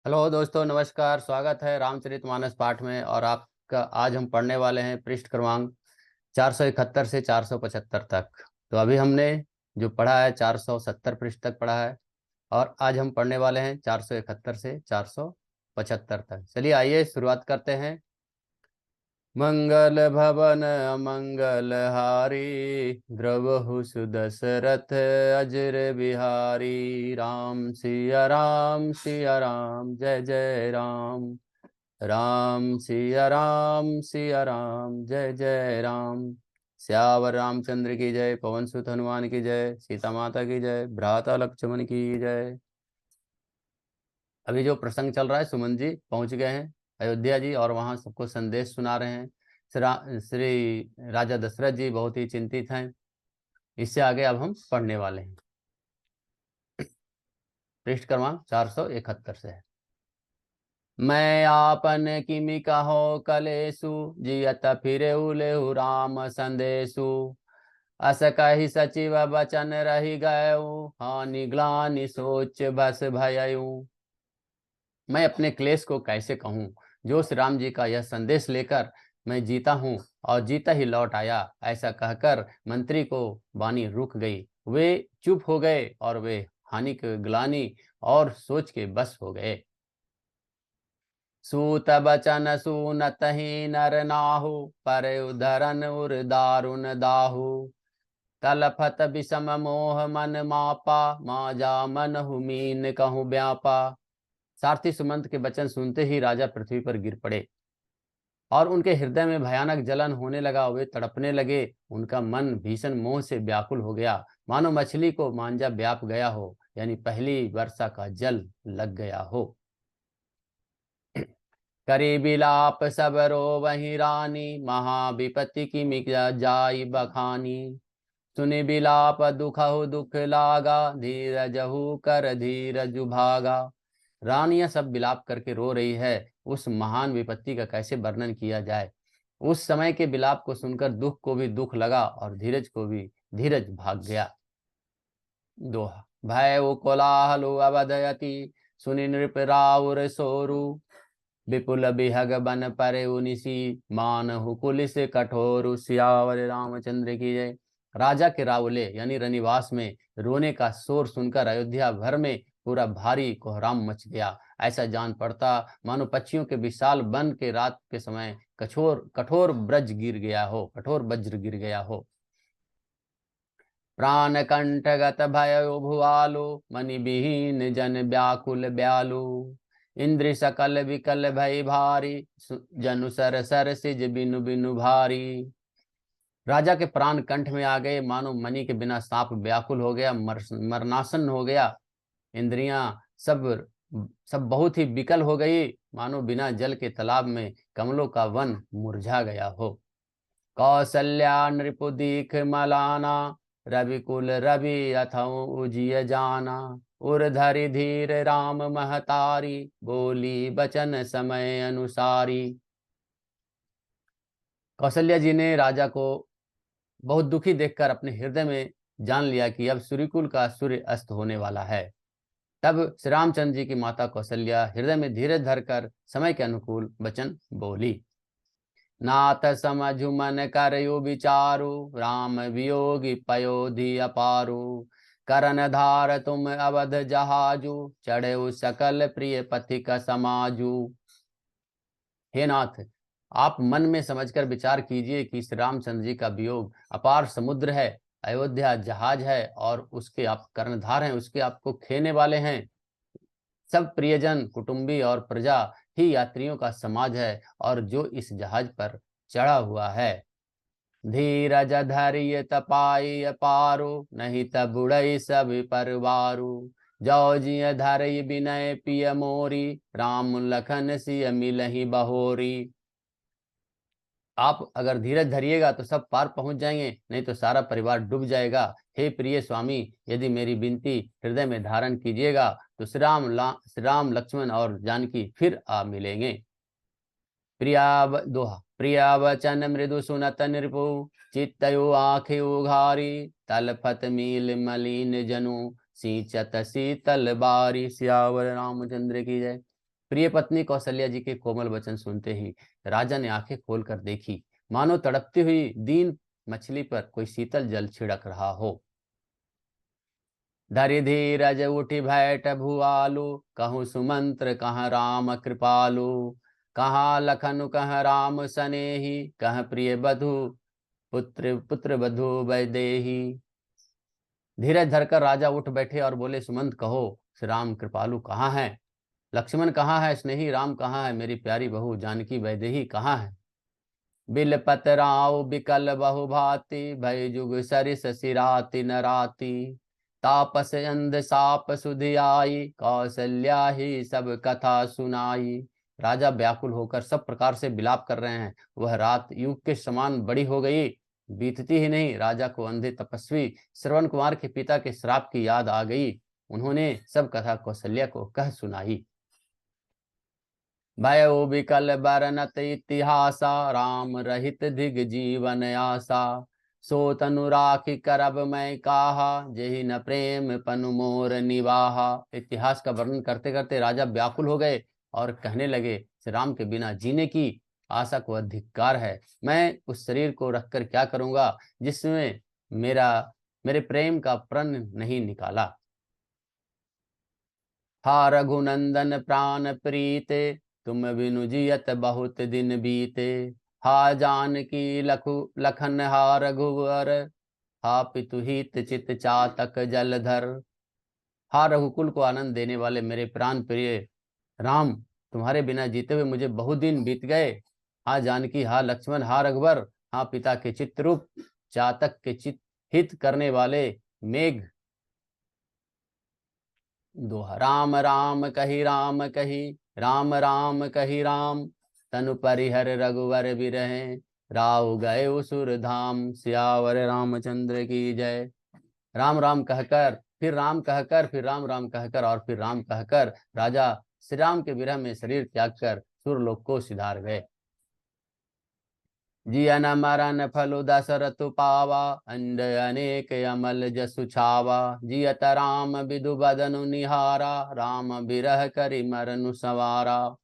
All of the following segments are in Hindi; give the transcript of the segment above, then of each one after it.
हेलो दोस्तों, नमस्कार। स्वागत है रामचरितमानस पाठ में। और आपका आज हम पढ़ने वाले हैं पृष्ठ क्रमांक 471 से 475 तक। तो अभी हमने जो पढ़ा है 470 पृष्ठ तक पढ़ा है, और आज हम पढ़ने वाले हैं 471 से 475 तक। चलिए आइए शुरुआत करते हैं। मंगल भवन अमंगल हारी, द्रवहु सुदशरथ अजर बिहारी। राम सिया राम जय जय राम। राम सिया राम जय जय राम। श्यावर रामचंद्र की जय। पवन सुत हनुमान की जय। सीता माता की जय। भ्राता लक्ष्मण की जय। अभी जो प्रसंग चल रहा है, सुमन जी पहुंच गए हैं अयोध्या जी, और वहां सबको संदेश सुना रहे हैं। श्री राजा दशरथ जी बहुत ही चिंतित हैं। इससे आगे अब हम पढ़ने वाले हैं। पृष्ठ क्रमांक 471 से है। मैं आपन किमि कहो कलेसु, जियत फिरे उलेहु राम संदेशु। अस कहि सचिव बचन रहि गयऊ, हानि ग्लानि सोच बस भयऊ। मैं अपने क्लेश को कैसे कहूँ, जो श्री राम जी का यह संदेश लेकर मैं जीता हूँ और जीता ही लौट आया। ऐसा कहकर मंत्री को वाणी रुक गई। वे चुप हो गए और वे हानि के ग्लानि और सोच के बस हो गए। सूत बचन सुनत ही नर नाहु, पर उधरन उर दारुन दाहु। तलफत विषम मोह मन मापा, माजा मन हुमीन कहूँ व्यापा। सारथी सुमंत के वचन सुनते ही राजा पृथ्वी पर गिर पड़े और उनके हृदय में भयानक जलन होने लगा। वे तड़पने लगे। उनका मन भीषण मोह से व्याकुल हो गया, मानो मछली को मांझा व्याप गया हो, यानी पहली वर्षा का जल लग गया हो। करी बिलाप सब रो वही रानी, महाविपत्ति की मिटा जाई बखानी। सुनि बिलाप दुखहु दुख लागा, धीरजहु कर धीरजु भागा। रानियां सब बिलाप करके रो रही है। उस महान विपत्ति का कैसे वर्णन किया जाए। उस समय के बिलाप को सुनकर दुख को भी दुख लगा और धीरज को भी धीरज भाग गया। दोहा। भय कोलाहलु अवधयति, सुनि नृप राउर सोरु। विपुल बिहग बन परे उनिसी, मानहु पुलिस कठोर। सियावर रामचंद्र की जय। राजा के रावले यानी रनिवास में रोने का शोर सुनकर अयोध्या भर में पूरा भारी कोहराम मच गया। ऐसा जान पड़ता मानो पक्षियों के विशाल वन के रात के समय कठोर कठोर ब्रज गिर गया हो, कठोर वज्र गिर गया हो। प्राण कंठगत भय भुआलो, मनि विहीन जन व्याकुल ब्यालु। इंद्र सकल विकल भय भारी, जनु सर सर सिज बिनु बिनु भारी। राजा के प्राण कंठ में आ गए, मानो मणि के बिना सांप व्याकुल हो गया, मरनासन हो गया। इंद्रियां सब सब बहुत ही विकल हो गई, मानो बिना जल के तालाब में कमलों का वन मुरझा गया हो। कौसल्या नृपु दीख मलाना, रविकुल रवि अथौ उजिय जाना। उर धरि धीर राम महतारी, बोली बचन समय अनुसारी। कौशल्या जी ने राजा को बहुत दुखी देखकर अपने हृदय में जान लिया कि अब सूर्यकुल का सूर्य अस्त होने वाला है। तब श्री रामचंद्र जी की माता कौशल्या हृदय में धीरज धरकर समय के अनुकूल वचन बोली। नाथ समझु मन करयु विचारु, राम वियोगी पयोधि अपारु। करन धार तुम अवध जहाजु, चढ़े सकल प्रिय पथिक समाजु। हे नाथ, आप मन में समझकर विचार कीजिए कि श्री रामचंद्र जी का वियोग अपार समुद्र है, अयोध्या जहाज है, और उसके आप कर्णधार हैं, उसके आपको खेने वाले हैं। सब प्रियजन कुटुंबी और प्रजा ही यात्रियों का समाज है, और जो इस जहाज पर चढ़ा हुआ है। धीरज धैर्य तपाई अपारु, नहीं तब बुढ़ई सब परवारु। जो जिय धरई विनय पिय मोरी, राम लखन सिय मिलहि बहोरी। आप अगर धीरज धरिएगा तो सब पार पहुंच जाएंगे, नहीं तो सारा परिवार डूब जाएगा। हे प्रिय स्वामी, यदि मेरी विनती हृदय में धारण कीजिएगा तो श्री राम लक्ष्मण और जानकी फिर आ मिलेंगे। दोहा। प्रिया वचन मृदु सुनत नृपु, चित्तयु आँखें उघारी। तलफत मील मलिन जनु, सींचत शीतल बारी। सियावर रामचंद्र की जय। प्रिय पत्नी कौशल्या जी के कोमल वचन सुनते ही राजा ने आंखें खोलकर देखी, मानो तड़पती हुई दीन मछली पर कोई शीतल जल छिड़क रहा हो। धरि धीरज उठि बैठ भुआलु, कहूँ सुमंत्र कहाँ राम कृपालु। कहाँ लखन कहाँ राम सनेही, कहाँ प्रिय बधु पुत्र पुत्र बधु वैदेही। धीरज धरकर राजा उठ बैठे और बोले, सुमंत कहो, श्री राम कृपालु कहाँ है? लक्ष्मण कहाँ है? स्नेही राम कहाँ है? मेरी प्यारी बहू जानकी वैदेही कहाँ है? बिलपत राव बिकल बहु भांति, भय जुग सरिस सिराति नराति। तापस अंध साप सुधि आई, कौशल्या ही सब कथा सुनाई। राजा व्याकुल होकर सब प्रकार से विलाप कर रहे हैं। वह रात युग के समान बड़ी हो गई। बीतती ही नहीं, राजा को अंधे तपस्वी श्रवण कुमार के पिता के श्राप की याद आ गई। उन्होंने सब कथा कौशल्या को कह सुनाई। भयो विकल बरनत इतिहासा, राम रहित दिग जीवन आसा। सो तनु राखी करब मैं काहा, जेहि न प्रेम पनु मोर निवाहा। इतिहास का वर्णन करते करते राजा व्याकुल हो गए और कहने लगे, श्री राम के बिना जीने की आशा को अधिकार है। मैं उस शरीर को रखकर क्या करूंगा जिसमें मेरे प्रेम का प्रण नहीं निकाला। हा रघुनंदन प्राण प्रीते, तुम बिनु जियत बहुत दिन बीते। हा जानकी लखन हा रघुवर, हा पितु हित चित चातक जलधर। हा रघुकुल को आनंद देने वाले मेरे प्राण प्रिय राम, तुम्हारे बिना जीते हुए मुझे बहुत दिन बीत गए। हा जानकी, हा लक्ष्मण, हा रघुवर, हा पिता के चित्रूप, चातक के चित हित करने वाले मेघ। दोहा। राम राम कही राम कही, राम राम कही राम। तनु परिहर रघुवर बिरहे, राव गए उसुर धाम। सियावर रामचंद्र की जय। राम राम कहकर, फिर राम कहकर, फिर राम राम कहकर और फिर राम कहकर राजा श्री राम के विरह में शरीर त्याग कर सुरलोक को सिधार गए। जियन मरन फलु दशरथ पावा, अंड अनेक अमल जसु छावा। जियत राम विदु बदनु निहारा, राम बिरह करि मरनु सवारा।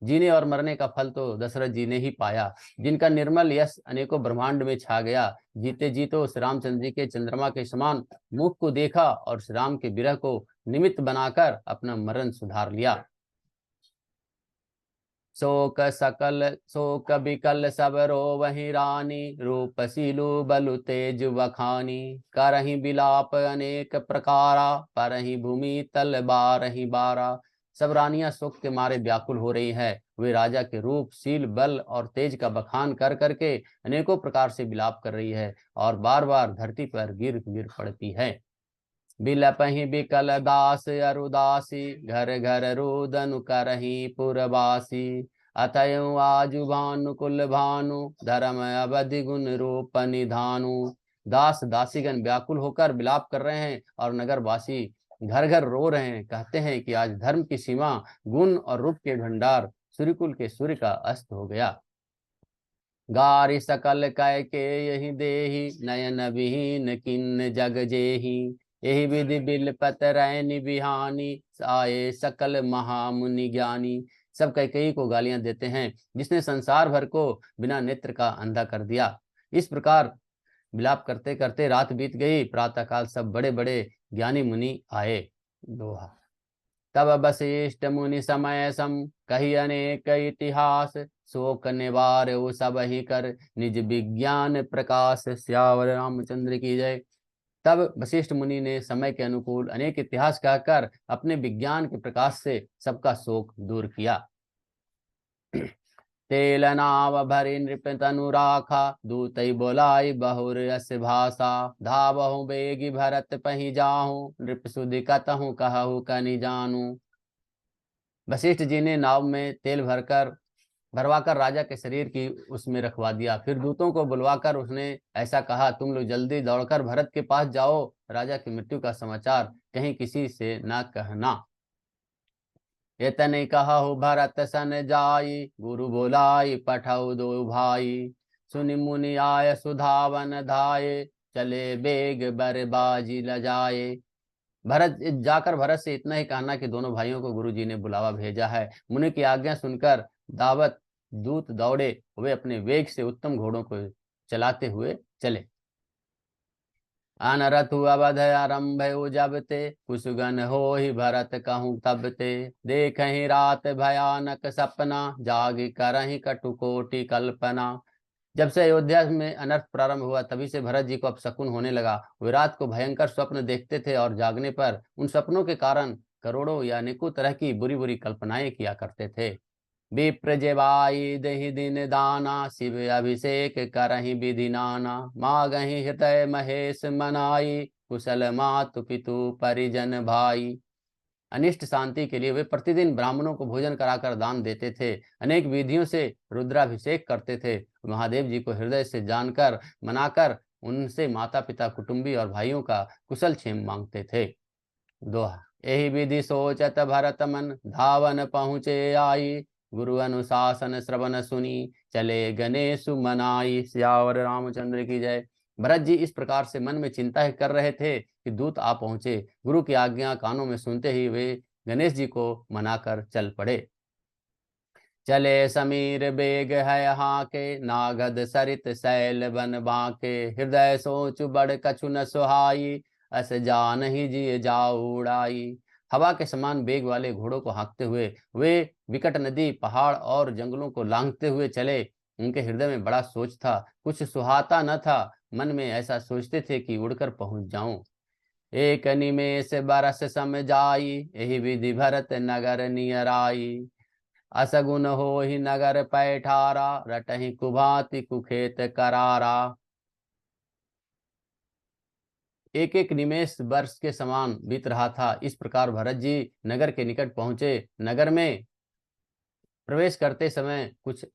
जीने और मरने का फल तो दशरथ जी ने ही पाया, जिनका निर्मल यश अनेकों ब्रह्मांड में छा गया। जीते जी तो श्री रामचंद्र जी के चंद्रमा के समान मुख को देखा और श्री राम के विरह को निमित्त बनाकर अपना मरण सुधार लिया। शोक बिकल सब रो वही रानी, रूप सीलु बलु तेज बखानी। करही बिलाप अनेक प्रकारा, परही भूमि तल बारही बारा। सब रानियां शोक के मारे व्याकुल हो रही है। वे राजा के रूप, शील, बल और तेज का बखान कर करके अनेकों प्रकार से विलाप कर रही है और बार बार धरती पर गिर गिर पड़ती है। बिलपहि बिकल दास अरुदासी, घर घर रुदनु करही पुरवासी। अतयु आजु भानु कुल भानु, धर्म अवधि गुण रूप निधानु। दास दासीगण व्याकुल होकर विलाप कर रहे हैं और नगर वासी घर घर रो रहे हैं। कहते हैं कि आज धर्म की सीमा, गुण और रूप के भंडार, सूर्यकुल के सूर्य का अस्त हो गया। गारि सकल कै के यही देही, नयन विहीन किन्न जग जेही। यही विधि बिलपत रैनि बिहानी, आए सकल महामुनि ज्ञानी। सब कैकेयी को गालियां देते हैं, जिसने संसार भर को बिना नेत्र का अंधा कर दिया। इस प्रकार विलाप करते करते रात बीत गई। प्रातःकाल सब बड़े बड़े ज्ञानी मुनि आए। दोहा। तब वशिष्ठ मुनि समय सम, कही अनेक इतिहास। शोक निवार वो सब ही कर, निज विज्ञान प्रकाश। सियावर रामचंद्र की जय। तब वशिष्ठ मुनि ने समय के अनुकूल अनेक इतिहास कहकर अपने विज्ञान के प्रकाश से सबका शोक दूर किया। तेल नाव भरि नृप तनु राखा, दूतई बोलाई बहुर यस भाषा। धावहु बेगी भरत पही जाहू, नृप सुधि कतहु कहु कनि जानू। वशिष्ठ जी ने नाव में तेल भरवाकर राजा के शरीर की उसमें रखवा दिया। फिर दूतों को बुलवाकर उसने ऐसा कहा, तुम लोग जल्दी दौड़कर भरत के पास जाओ, राजा की मृत्यु का समाचार कहीं किसी से ना कहना। एतने कहु भरत सन जाई, गुरु बोलाई पठौ दो भाई। सुनि मुनि आय सुधावन धाये, चले बेग बरबाजी लजाए। भरत जाकर भरत से इतना ही कहना कि दोनों भाइयों को गुरुजी ने बुलावा भेजा है। मुनि की आज्ञा सुनकर दावत दूत दौड़े वे अपने वेग से उत्तम घोड़ों को चलाते हुए चले। अनरथु अवध आरंभ जब ते कुशगन हो ही भरत कहूँ तब ते देख ही रात भयानक सपना जागी करही कटुकोटि कल्पना। जब से अयोध्या में अनर्थ प्रारंभ हुआ तभी से भरत जी को अपशकुन होने लगा। वे रात को भयंकर स्वप्न देखते थे और जागने पर उन सपनों के कारण करोड़ों या अनेकों तरह की बुरी बुरी कल्पनाएं किया करते थे। विप्र जेबाई दहि दिन दाना शिव अभिषेक करहि विधि नाना मागहि हृदय महेश मनाई कुशल मातु पितु परिजन भाई। अनिष्ट शांति के लिए वे प्रतिदिन ब्राह्मणों को भोजन कराकर दान देते थे, अनेक विधियों से रुद्राभिषेक करते थे। महादेव जी को हृदय से जानकर मनाकर उनसे माता पिता कुटुंबी और भाइयों का कुशल क्षेम मांगते थे। दोहा। यही विधि सोचत भरत मन धावन पहुँचे आई गुरु अनुशासन श्रवण सुनी चले गणेश मनाई। सियावर रामचंद्र की जय। भरत जी इस प्रकार से मन में चिंता कर रहे थे कि दूत आ पहुंचे। गुरु की आज्ञा कानों में सुनते ही वे गणेश जी को मनाकर चल पड़े। चले समीर बेग है यहाँ के नागद सरित शैल बन बाके हृदय सोच बड़ कछु न सुहाई अस जान ही जी जाओ उड़ाई। हवा के समान बेग वाले घोड़ों को हाँकते हुए वे विकट नदी पहाड़ और जंगलों को लांघते हुए चले। उनके हृदय में बड़ा सोच था, कुछ सुहाता न था। मन में ऐसा सोचते थे कि उड़कर पहुंच जाऊं। एक निमेष बरस सम जाई यही विधि भरत नगर नियर आई असगुन हो ही नगर पैठारा रटहि कुभाति कुखेत करारा। एक एक निमेष वर्ष के समान बीत रहा था। इस प्रकार भरत जी नगर के निकट पहुंचे। नगर में प्रवेश करते समय कुछ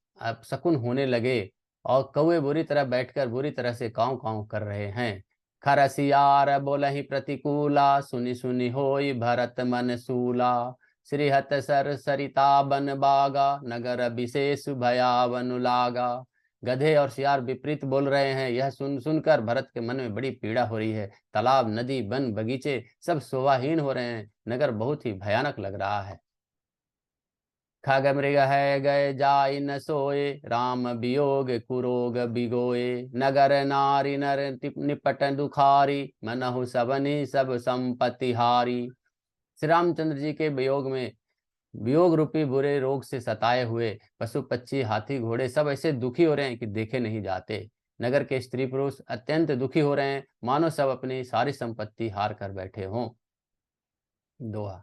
शकुन होने लगे और कौवे बुरी तरह बैठकर बुरी तरह से काँव काँव कर रहे हैं। खरसियार बोलहि प्रतिकूला सुनि सुनि होई भरत मन सूला श्रीहत सर सरिता बन बागा नगर विशेष भयावन लागा। गधे और सियार विपरीत बोल रहे हैं। यह सुन सुनकर भरत के मन में बड़ी पीड़ा हो रही है। तालाब नदी वन बगीचे सब शोभाहीन हो रहे हैं। नगर बहुत ही भयानक लग रहा है। खग मृग है गए जाय न सोए राम वियोग कुरोग बिगोए नगर नारी नर निपट दुखारी मनहु सबनि सब संपत्ति हारी। श्री रामचंद्र जी के वियोग में वियोग रूपी बुरे रोग से सताए हुए पशु पक्षी हाथी घोड़े सब ऐसे दुखी हो रहे हैं कि देखे नहीं जाते। नगर के स्त्री पुरुष अत्यंत दुखी हो रहे हैं, मानो सब अपनी सारी संपत्ति हार कर बैठे हों। दोहा।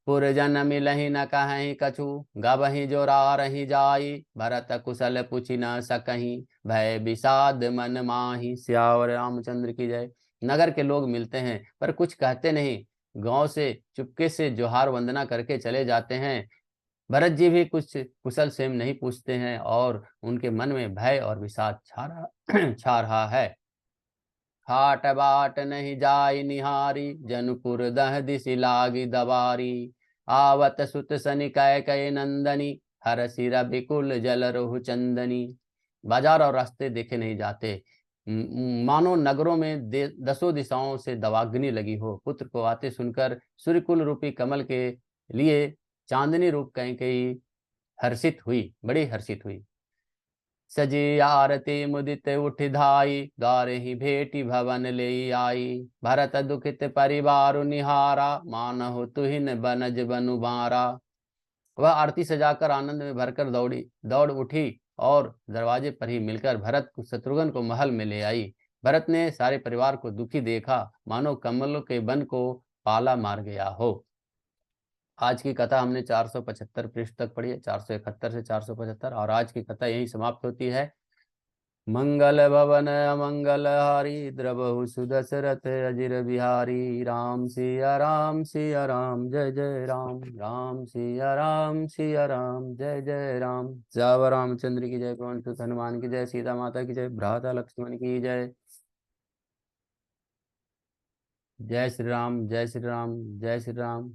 पुरजन मिलहि न कहीं कछु गबहि जोरा रही जाई भरत कुशल पूछि न सकहीं भय विषाद मन माही। सियावर रामचंद्र की जय। नगर के लोग मिलते हैं पर कुछ कहते नहीं, गांव से चुपके से जोहार वंदना करके चले जाते हैं। भरत जी भी कुछ कुशल क्षेम नहीं पूछते हैं और उनके मन में भय और विषाद छा रहा है। हाट बाट नहीं जाय निहारी जनपुर दह दिशि लागी दबारी आवत सुत सनि कै कै नंदनी हर सिर बिकुल जल रोहु चंदनी। बाजार और रास्ते देखे नहीं जाते, मानो नगरों में दसों दिशाओं से दवाग्नि लगी हो। पुत्र को आते सुनकर सूर्यकुल रूपी कमल के लिए चांदनी रूप कई हर्षित हुई, बड़ी हर्षित हुई। सजी आरती मुदित उठ धाई द्वारे ही भेटी भवन ले आई भरत दुखित परिवार निहारा मानहु तुहिन बनज बनु बारा। वह आरती सजाकर आनंद में भरकर दौड़ उठी और दरवाजे पर ही मिलकर भरत को शत्रुघ्न को महल में ले आई। भरत ने सारे परिवार को दुखी देखा, मानो कमलों के वन को पाला मार गया हो। आज की कथा हमने 475 पृष्ठ तक पढ़ी है, 471 से 475, और आज की कथा यही समाप्त होती है। मंगल भवन अमंगल हारी द्रवहु सुदशरथ अजिर बिहारी राम सिया राम सिया राम जय जय राम राम सिया राम सिया राम जय जय राम। जाव रामचंद्र की जय, पवन सुत हनुमान की जय, सीता माता की जय, भ्राता लक्ष्मण की जय। जय श्री राम जय श्री राम जय श्री राम।